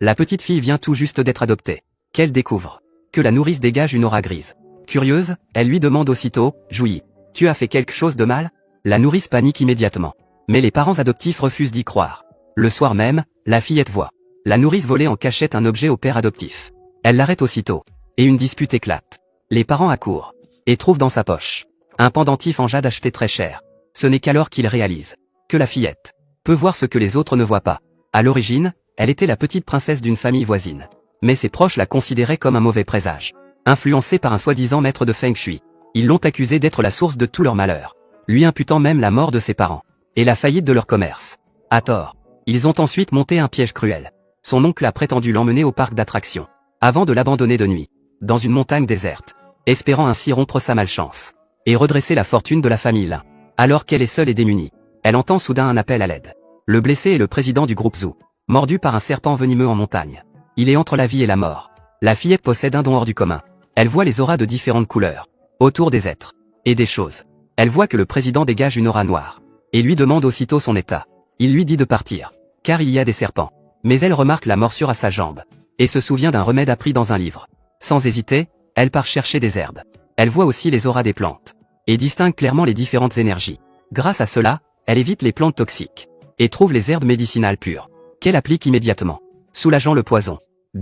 La petite fille vient tout juste d'être adoptée. Qu'elle découvre que la nourrice dégage une aura grise. Curieuse, elle lui demande aussitôt, « Jouy, tu as fait quelque chose de mal ?» La nourrice panique immédiatement. Mais les parents adoptifs refusent d'y croire. Le soir même, la fillette voit la nourrice voler en cachette un objet au père adoptif. Elle l'arrête aussitôt. Et une dispute éclate. Les parents accourent. Et trouvent dans sa poche un pendentif en jade acheté très cher. Ce n'est qu'alors qu'ils réalisent que la fillette peut voir ce que les autres ne voient pas. À l'origine, elle était la petite princesse d'une famille voisine. Mais ses proches la considéraient comme un mauvais présage. Influencée par un soi-disant maître de Feng Shui, ils l'ont accusée d'être la source de tout leur malheur, lui imputant même la mort de ses parents et la faillite de leur commerce. À tort, ils ont ensuite monté un piège cruel. Son oncle a prétendu l'emmener au parc d'attractions, avant de l'abandonner de nuit, dans une montagne déserte, espérant ainsi rompre sa malchance et redresser la fortune de la famille Lin. Alors qu'elle est seule et démunie, elle entend soudain un appel à l'aide. Le blessé est le président du groupe Zhou, mordu par un serpent venimeux en montagne. Il est entre la vie et la mort. La fillette possède un don hors du commun. Elle voit les auras de différentes couleurs, autour des êtres et des choses. Elle voit que le président dégage une aura noire, et lui demande aussitôt son état. Il lui dit de partir, car il y a des serpents. Mais elle remarque la morsure à sa jambe, et se souvient d'un remède appris dans un livre. Sans hésiter, elle part chercher des herbes. Elle voit aussi les auras des plantes, et distingue clairement les différentes énergies. Grâce à cela, elle évite les plantes toxiques, et trouve les herbes médicinales pures, qu'elle applique immédiatement, soulageant le poison.